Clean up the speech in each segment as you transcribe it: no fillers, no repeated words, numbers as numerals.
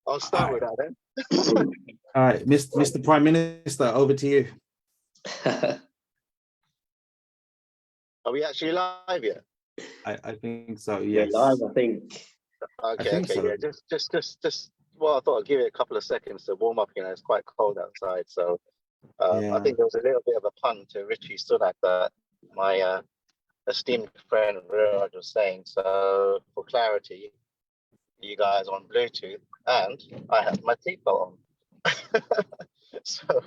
I'll All start with right, that then. all right, Mr. Prime Minister, over to you. Are we actually live yet? I think so. We're live, Yes, I think. I Okay, think okay, so. yeah. Just. Well, I thought I'd give it a couple of seconds to warm up. It's quite cold outside, so I Yeah. think there was a little bit of a pun to Richie Sunak that my esteemed friend Viraj was saying. So, for clarity, you guys on Bluetooth, and I have my seatbelt on. So,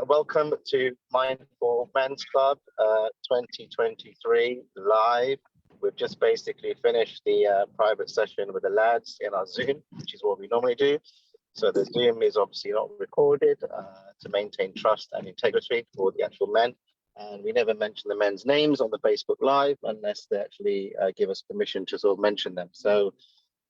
welcome to Mindful Men's Club 2023 live. We've just basically finished the private session with the lads in our Zoom, which is what we normally do. So the Zoom is obviously not recorded to maintain trust and integrity for the actual men. And we never mention the men's names on the Facebook Live unless they actually give us permission to sort of mention them. So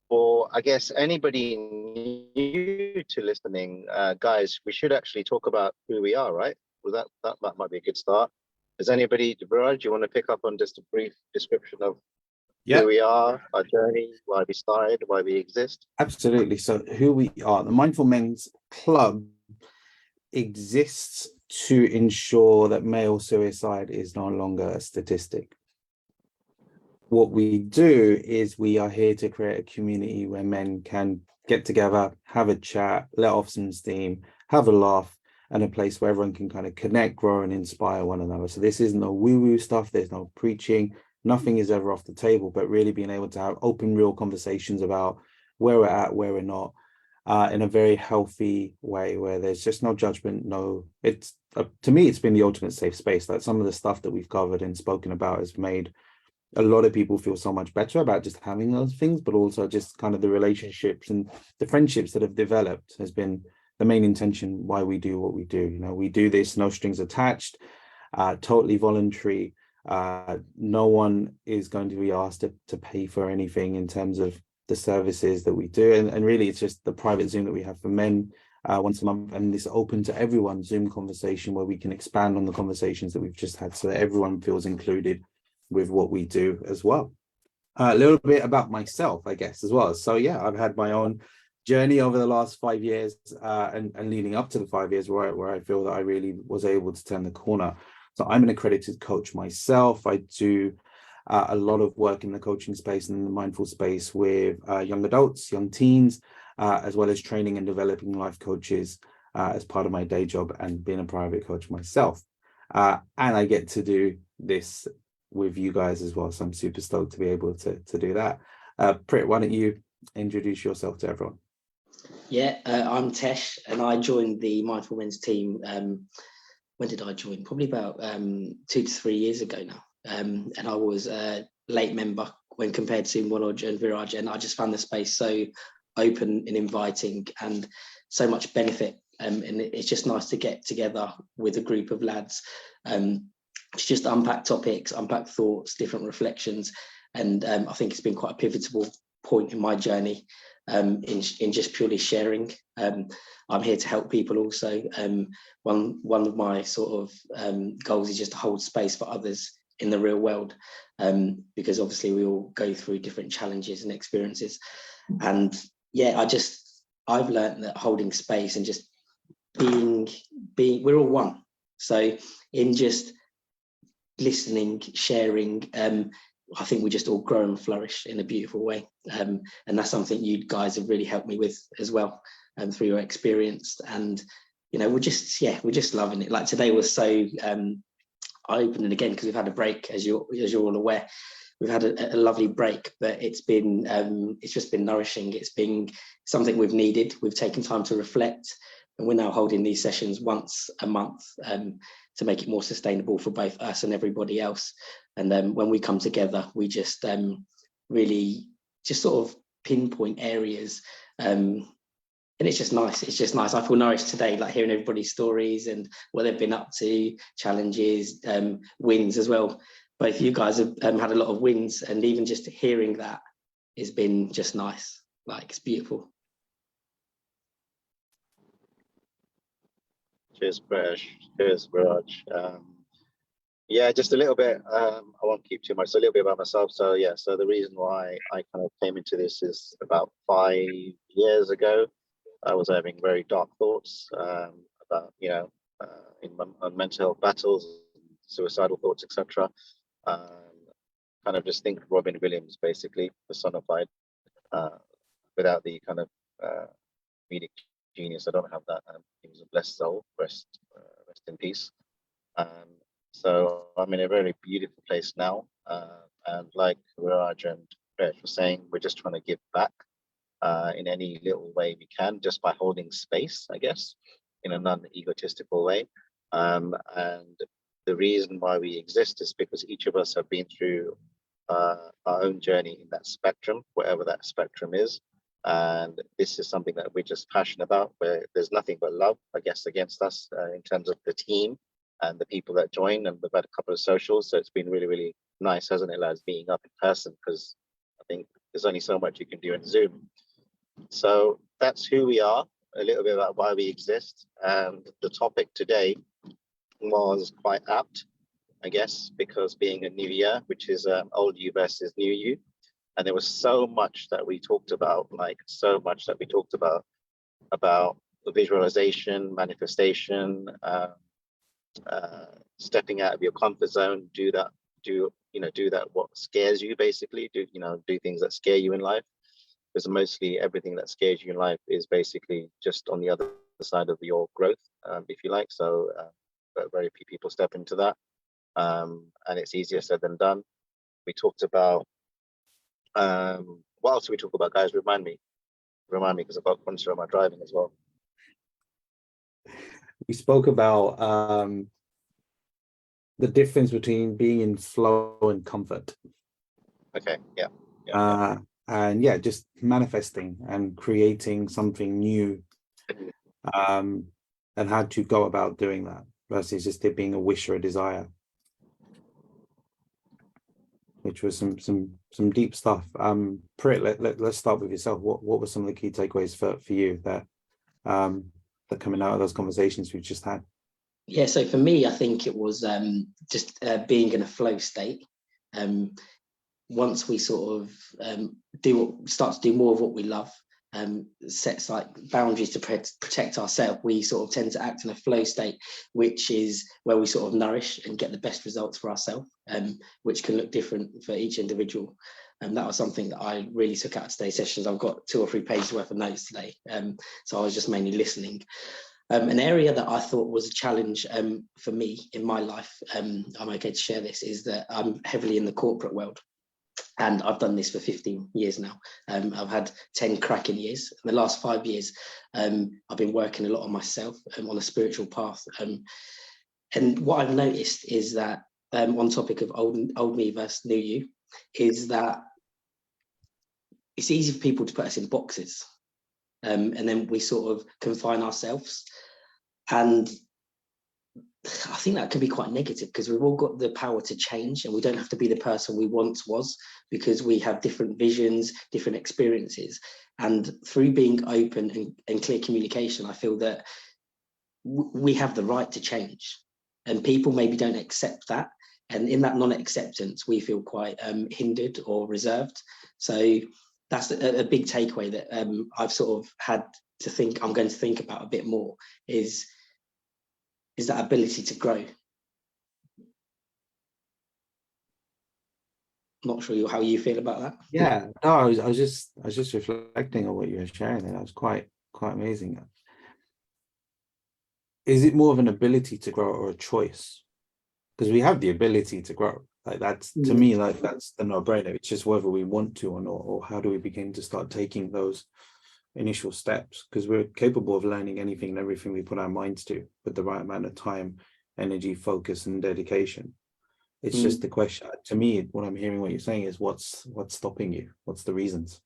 for, I guess, anybody new to listening, guys, we should actually talk about who we are, right? Well, that might be a good start. Does anybody, Viraj, you want to pick up on just a brief description of Yeah, who we are, our journey, why we started, why we exist? absolutely. So who we are, the Mindful Men's Club exists to ensure that male suicide is no longer a statistic. What we do is we are here to create a community where men can get together, have a chat, let off some steam, have a laugh, and a place where everyone can kind of connect, grow, and inspire one another. So this is no woo-woo stuff. There's no preaching. Nothing is ever off the table, but really being able to have open, real conversations about where we're at, where we're not, in a very healthy way, where there's just no judgment. It's to me, it's been the ultimate safe space. Like some of the stuff that we've covered and spoken about has made a lot of people feel so much better about just having those things, but also just kind of the relationships and the friendships that have developed has been the main intention why we do what we do. You know, we do this no strings attached, totally voluntary. No one is going to be asked to pay for anything in terms of the services that we do. And really, it's just the private Zoom that we have for men once a month. And it's open to everyone Zoom conversation where we can expand on the conversations that we've just had so that everyone feels included with what we do as well. A little bit about myself, I guess, as well. So yeah, I've had my own journey over the last 5 years and leading up to the 5 years where I feel that I really was able to turn the corner. So I'm an accredited coach myself. I do a lot of work in the coaching space and the mindful space with young adults, young teens, as well as training and developing life coaches as part of my day job and being a private coach myself. And I get to do this with you guys as well. So I'm super stoked to be able to do that. Prit, why don't you introduce yourself to everyone? Yeah, I'm Tesh, and I joined the Mindful Men's team. When did I join? Probably about 2 to 3 years ago now. And I was a late member when compared to Manoj and Viraj, and I just found the space so open and inviting and so much benefit. And it's just nice to get together with a group of lads to just unpack topics, unpack thoughts, different reflections. And I think it's been quite a pivotal point in my journey in just purely sharing. I'm here to help people also. One of my sort of goals is just to hold space for others in the real world, because obviously we all go through different challenges and experiences. And yeah, I've learned that holding space and just being we're all one. So in just listening, sharing, I think we just all grow and flourish in a beautiful way. And that's something you guys have really helped me with as well, through your experience. And, you know, we're just loving it. Like today was so eye-opening again, because we've had a break, as you're all aware. We've had a lovely break, but it's just been nourishing. It's been something we've needed. We've taken time to reflect, and we're now holding these sessions once a month to make it more sustainable for both us and everybody else. And then when we come together, we just really just sort of pinpoint areas. And it's just nice. It's just nice. I feel nourished today, like hearing everybody's stories and what they've been up to, challenges, wins as well. Both you guys have had a lot of wins, and even just hearing that has been just nice. Like, it's beautiful. Cheers, Prash. Cheers, Viraj. Yeah, just a little bit. I won't keep too much. So a little bit about myself. So yeah, so the reason why I kind of came into this is about 5 years ago. I was having very dark thoughts about, on mental health battles, suicidal thoughts, etc. Kind of just think Robin Williams basically personified, without the kind of comedic genius. I don't have that. He was a blessed soul. Rest in peace. So I'm in a very beautiful place now, and like Viraj and Rich were saying, we're just trying to give back in any little way we can, just by holding space, I guess, in a non-egotistical way. And the reason why we exist is because each of us have been through our own journey in that spectrum, whatever that spectrum is. And this is something that we're just passionate about, where there's nothing but love, I guess, against us in terms of the team and the people that join. And we've had a couple of socials, so it's been really, really nice, hasn't it, lads, being up in person, because I think there's only so much you can do in Zoom. So that's who we are, a little bit about why we exist. And the topic today was quite apt, I guess, because being a new year, which is old you versus new you. And there was so much that we talked about, about the visualization, manifestation, stepping out of your comfort zone, do that what scares you, basically, do things that scare you in life. Because mostly everything that scares you in life is basically just on the other side of your growth, if you like. So but very few people step into that, and it's easier said than done. We talked about what else did we talk about, guys? Remind me, because I've got concentrate on my driving as well. We spoke about the difference between being in flow and comfort. Okay, yeah. And yeah, just manifesting and creating something new, and how to go about doing that versus just it being a wish or a desire, which was some deep stuff. Prit, let's start with yourself. What were some of the key takeaways for you that coming out of those conversations we've just had? Yeah, so for me, I think it was just being in a flow state. Once we sort of start to do more of what we love, sets like boundaries to protect ourselves, we sort of tend to act in a flow state, which is where we sort of nourish and get the best results for ourselves, which can look different for each individual. And that was something that I really took out of today's sessions. I've got 2 or 3 pages worth of notes today, so I was just mainly listening. An area that I thought was a challenge for me in my life, I'm okay to share this, is that I'm heavily in the corporate world. And I've done this for 15 years now. I've had 10 cracking years. In the last 5 years, I've been working a lot on myself, on a spiritual path. And what I've noticed is that, on topic of old me versus new you, is that it's easy for people to put us in boxes. And then we sort of confine ourselves. And I think that can be quite negative, because we've all got the power to change, and we don't have to be the person we once was, because we have different visions, different experiences. And through being open and clear communication, I feel that we have the right to change, and people maybe don't accept that. And in that non-acceptance, we feel quite hindered or reserved. So that's a big takeaway that I've sort of had to think, I'm going to think about a bit more, is that ability to grow. Not sure how you feel about that. Yeah, no, I was just reflecting on what you were sharing, and that was quite amazing. Is it more of an ability to grow or a choice? Because we have the ability to grow. Like that's, to me, like that's the no-brainer. It's just whether we want to or not, or how do we begin to start taking those initial steps, because we're capable of learning anything and everything we put our minds to with the right amount of time, energy, focus, and dedication. It's just the question. To me, what I'm hearing what you're saying is what's stopping you? What's the reasons?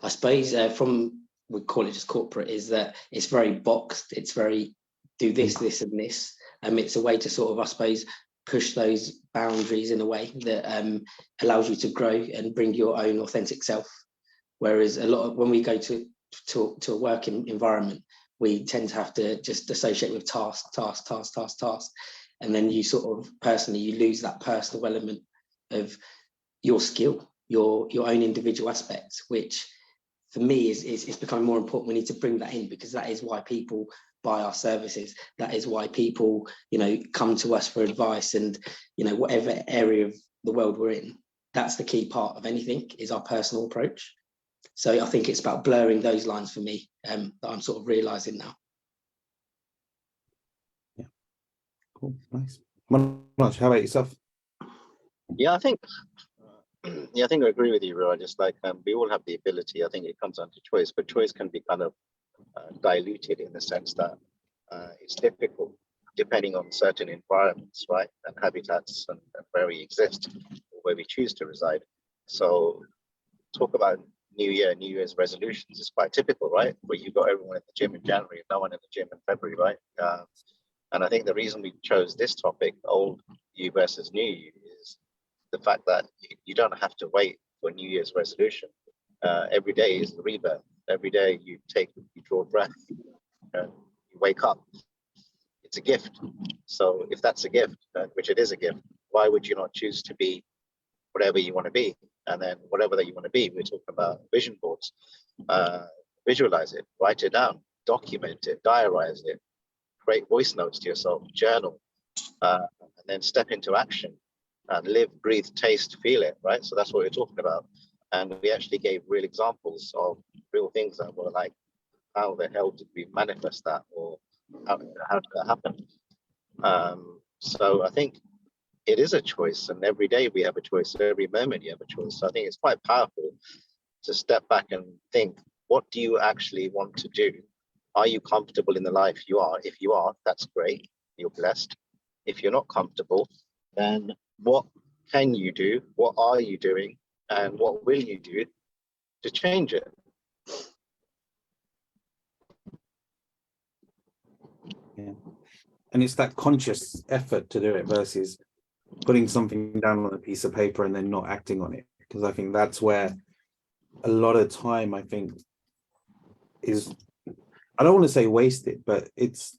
I suppose from, we call it just corporate, is that it's very boxed. It's very do this, this, and this. It's a way to sort of, I suppose, push those boundaries in a way that allows you to grow and bring your own authentic self. Whereas a lot of, when we go to a working environment, we tend to have to just associate with task, and then you sort of personally, you lose that personal element of your skill, your own individual aspects, which for me is becoming more important. We need to bring that in, because that is why people buy our services. That is why people, come to us for advice, and, whatever area of the world we're in, that's the key part of anything, is our personal approach. So I think it's about blurring those lines for me, that I'm sort of realizing now. Yeah, cool, nice. Much. How about yourself? Yeah, I think I agree with you, Ro. Just like we all have the ability. I think it comes down to choice, but choice can be kind of diluted in the sense that it's difficult depending on certain environments, right, and habitats and where we exist or where we choose to reside. So talk about New Year's resolutions is quite typical, right? Where you've got everyone in the gym in January and no one in the gym in February, right? And I think the reason we chose this topic, old you versus new you, is the fact that you don't have to wait for New Year's resolution. Every day is the rebirth. Every day you draw breath, you wake up. It's a gift. So if that's a gift, which it is a gift, why would you not choose to be whatever you want to be? And then whatever that you want to be, we're talking about vision boards. Visualize it, write it down, document it, diarize it, create voice notes to yourself, journal, and then step into action and live, breathe, taste, feel it, right? So that's what we're talking about. And we actually gave real examples of real things that were like, how the hell did we manifest that, or how did that happen? So I think it is a choice, and every day we have a choice, every moment you have a choice. So I think it's quite powerful to step back and think, what do you actually want to do? Are you comfortable in the life you are? If you are, that's great, you're blessed. If you're not comfortable, then what can you do? What are you doing? And what will you do to change it? Yeah. And it's that conscious effort to do it versus putting something down on a piece of paper and then not acting on it. Because I think that's where a lot of time, I think, is, I don't want to say wasted, but it's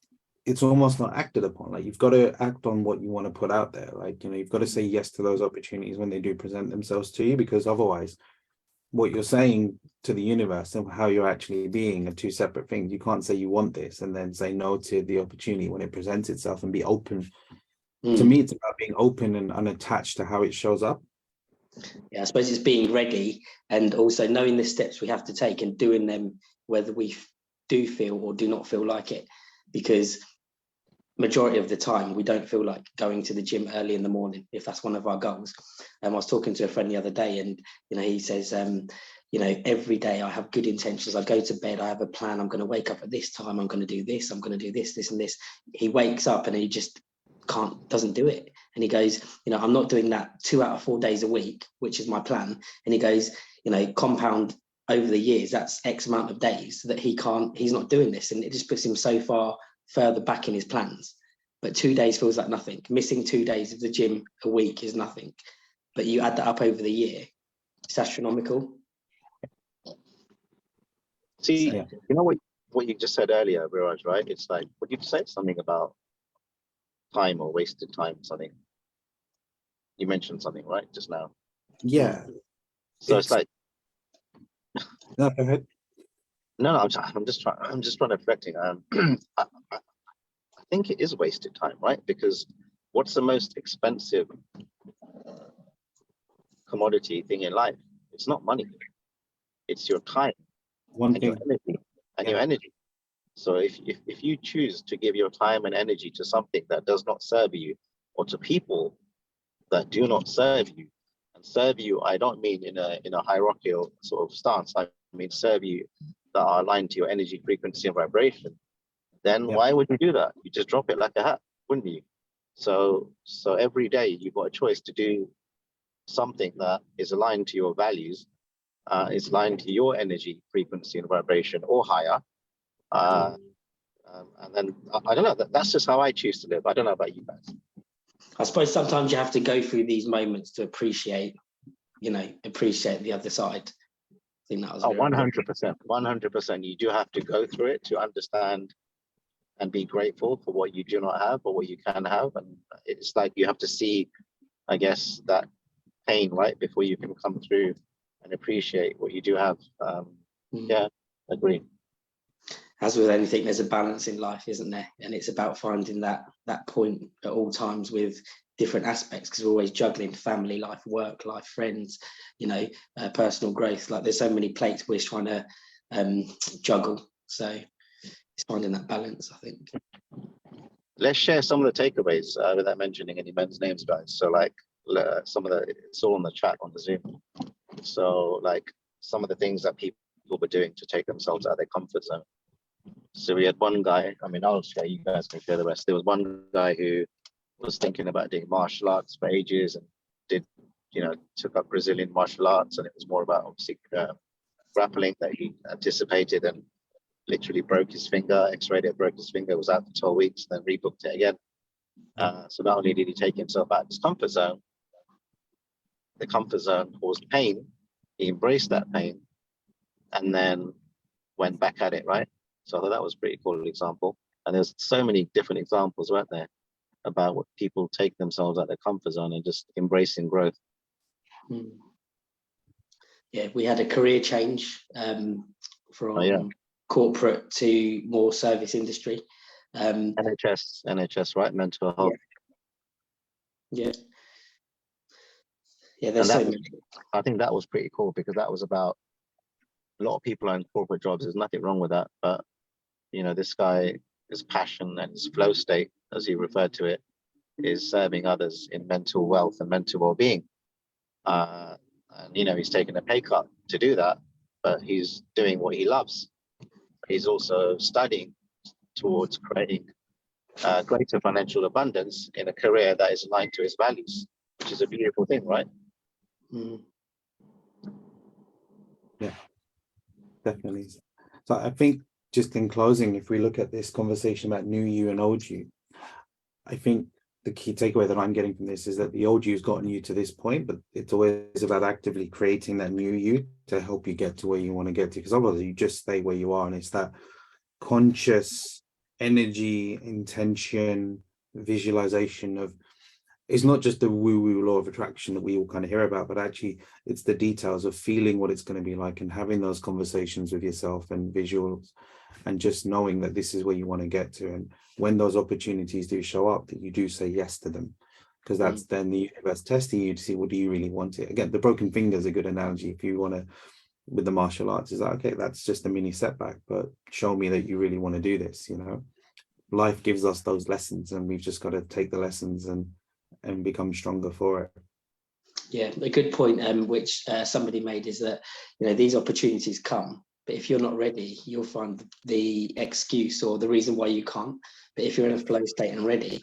almost not acted upon. Like, you've got to act on what you want to put out there. Like, you've got to say yes to those opportunities when they do present themselves to you, because otherwise what you're saying to the universe and how you're actually being are two separate things. You can't say you want this and then say no to the opportunity when it presents itself, and be open. To me, it's about being open and unattached to how it shows up. Yeah, I suppose it's being ready, and also knowing the steps we have to take and doing them whether we do feel or do not feel like it, because majority of the time we don't feel like going to the gym early in the morning if that's one of our goals. I was talking to a friend the other day, and he says, every day I have good intentions. I go to bed, I have a plan. I'm going to wake up at this time. I'm going to do this. I'm going to do this, this, and this. He wakes up and he just doesn't do it. And he goes, I'm not doing that 2 out of 4 days a week, which is my plan. And he goes, compound over the years, that's X amount of days that he's not doing this. And it just puts him so far further back in his plans. But 2 days feels like nothing. Missing 2 days of the gym a week is nothing. But you add that up over the year, it's astronomical. See, you know what you just said earlier, Viraj, right? It's like, what you said something about time or wasted time, something. You mentioned something, right, just now? Yeah. So it's like, no, go ahead. No, I'm just reflecting. I think it is wasted time, right? Because what's the most expensive commodity thing in life? It's not money. It's your time your energy. So if you choose to give your time and energy to something that does not serve you, or to people that do not serve you, and serve you, I don't mean in a hierarchical sort of stance. I mean serve you that are aligned to your energy, frequency, and vibration, then why would you do that? You just drop it like a hat, wouldn't you? So every day you've got a choice to do something that is aligned to your values, is aligned to your energy, frequency, and vibration, or higher. And then I don't know. That's just how I choose to live. I don't know about you guys. I suppose sometimes you have to go through these moments to appreciate the other side. I think that was 100%. 100%. You do have to go through it to understand and be grateful for what you do not have or what you can have. And it's like you have to see, I guess, that pain, right, before you can come through and appreciate what you do have. Yeah, agreed. As with anything, there's a balance in life, isn't there? And it's about finding that point at all times with different aspects, because we're always juggling family life, work life, friends, personal growth. Like there's so many plates we're trying to juggle. So it's finding that balance, I think. Let's share some of the takeaways without mentioning any men's names, guys. So like some of it's all on the chat on the Zoom. So like some of the things that people were doing to take themselves out of their comfort zone. So we had one guy, I mean, I'll share, you guys can share the rest. There was one guy who was thinking about doing martial arts for ages and took up Brazilian martial arts, and it was more about obviously grappling that he anticipated, and literally broke his finger, x-rayed it, broke his finger, was out for 12 weeks, then rebooked it again. So not only did he take himself out of his comfort zone, the comfort zone caused pain, he embraced that pain, and then went back at it, right? So I thought that was a pretty cool example. And there's so many different examples, weren't there, about what people take themselves out of their comfort zone and just embracing growth. Yeah, we had a career change from corporate to more service industry. NHS, right? Mental health. Yeah. There's so many. I think that was pretty cool, because that was about a lot of people are in corporate jobs. There's nothing wrong with that, but this guy, his passion and his flow state, as he referred to it, is serving others in mental wealth and mental well-being. And he's taken a pay cut to do that, but he's doing what he loves. He's also studying towards creating greater financial abundance in a career that is aligned to his values, which is a beautiful thing, right? Yeah, definitely. So I think, just in closing, if we look at this conversation about new you and old you, I think the key takeaway that I'm getting from this is that the old you's gotten you to this point, but it's always about actively creating that new you to help you get to where you want to get to, because otherwise you just stay where you are. And it's that conscious energy, intention, visualization of, it's not just the woo-woo law of attraction that we all kind of hear about, but actually it's the details of feeling what it's going to be like and having those conversations with yourself and visuals, and just knowing that this is where you want to get to. And when those opportunities do show up, that you do say yes to them, because that's then the universe testing you to see, well, do you really want it? Again, the broken finger is a good analogy. If you want to, with the martial arts, is like, okay, that's just a mini setback, but show me that you really want to do this. Life gives us those lessons, and we've just got to take the lessons and become stronger for it. Yeah, a good point which somebody made is that these opportunities come, but if you're not ready, you'll find the excuse or the reason why you can't. But if you're in a flow state and ready,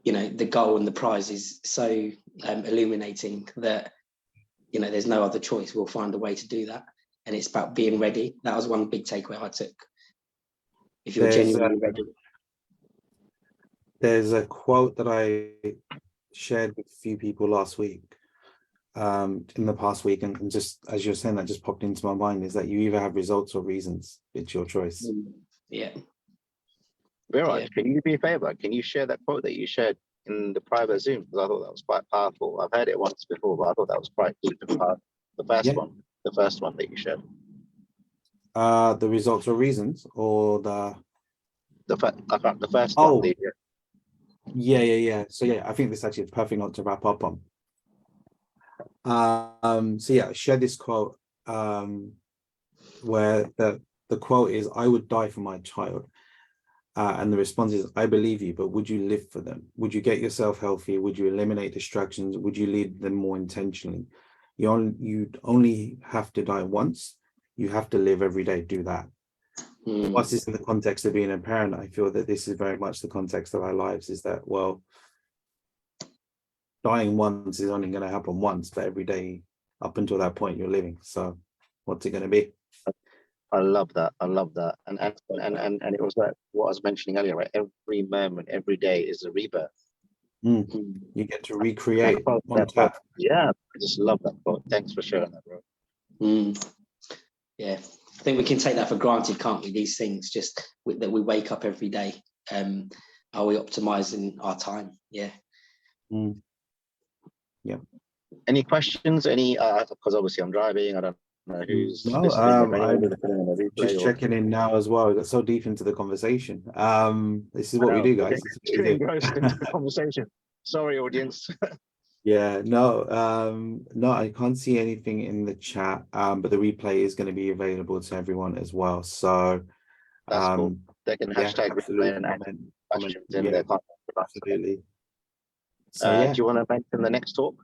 the goal and the prize is so illuminating that there's no other choice. We'll find a way to do that, and it's about being ready. That was one big takeaway I took. If you're genuinely ready. There's a quote that I shared with a few people last week, in the past week, and just as you're saying, that just popped into my mind, is that you either have results or reasons. It's your choice. Yeah. Viraj, can you do me a favor? Can you share that quote that you shared in the private Zoom? Because I thought that was quite powerful. I've heard it once before, but I thought that was quite super powerful. The first one that you shared. The results or reasons, or the first one. Yeah. So I think this actually is a perfect note to wrap up on. I shared this quote where the quote is, "I would die for my child," and the response is, "I believe you, but would you live for them? Would you get yourself healthy? Would you eliminate distractions? Would you lead them more intentionally? You'd only have to die once. You have to live every day. Do that." Whilst it's in the context of being a parent, I feel that this is very much the context of our lives, is that, well, dying once is only going to happen once, but every day up until that point you're living. So what's it going to be? I love that. And it was like what I was mentioning earlier, right? Every moment, every day is a rebirth. You get to recreate on top. Yeah, I just love that quote. Thanks for sharing that, bro. Yeah, I think we can take that for granted, can't we? These things, just that we wake up every day. Are we optimizing our time? Yeah. Yeah. Any questions? Because obviously I'm driving. I don't know who's No, listening. If I'm anyone's listening on the just replay or checking in now as well. We got so deep into the conversation. This is I what we know, do, we're guys. getting This is what too we do. engrossed into the conversation. Sorry, audience. Yeah, no, I can't see anything in the chat. But the replay is going to be available to everyone as well. So, That's cool. They can yeah, hashtag absolutely. replay and add Comment, questions in yeah, their content. absolutely. So, Do yeah, you want to mention the next talk?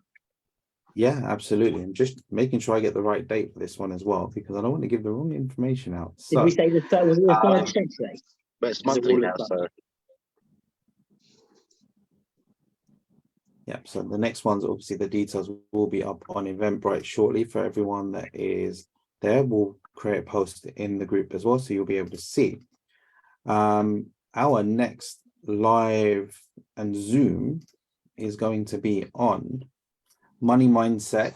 yeah, absolutely. I'm just making sure I get the right date for this one as well, because I don't want to give the wrong information out. Did So, we say the third? Was it the um, third Saturday? But it's Is it monthly all now, of so yeah, so the next one's obviously the details will be up on Eventbrite shortly for everyone that is there. We'll create a post in the group as well, so you'll be able to see. Our next live and Zoom is going to be on Money Mindset,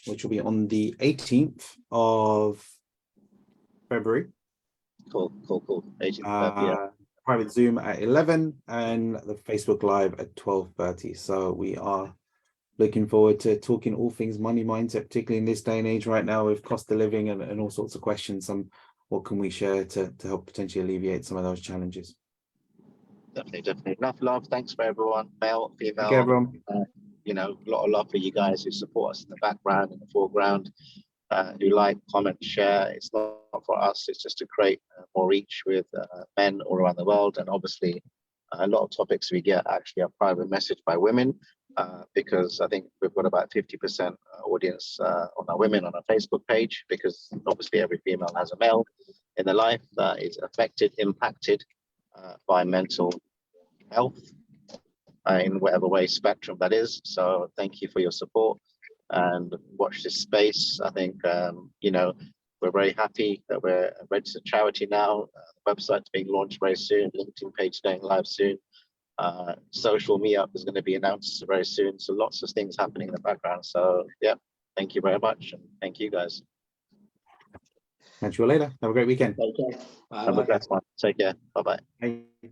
which will be on the 18th of February. cool. 18th, yeah. Private Zoom at 11 and the Facebook Live at 12:30. So we are looking forward to talking all things money mindset, particularly in this day and age right now with cost of living and all sorts of questions. What can we share to help potentially alleviate some of those challenges? Definitely. Enough love. Thanks for everyone, male, female. Okay, everyone. You know, a lot of love for you guys who support us in the background, in the foreground, who like, comment, share. It's not for us, it's just to create more reach with men all around the world. And obviously, a lot of topics we get actually are private message by women, because I think we've got about 50% audience on our women on our Facebook page, because obviously every female has a male in their life that is affected, impacted by mental health in whatever way spectrum that is. So thank you for your support and watch this space. I think, you know, we're very happy that we're a registered charity now. The website's being launched very soon, LinkedIn page going live soon. Social meetup is going to be announced very soon. So lots of things happening in the background. So yeah, thank you very much. And thank you guys. Catch you later. Have a great weekend. Take care. Bye. Have a blessed one. Take care. Bye-bye. Bye.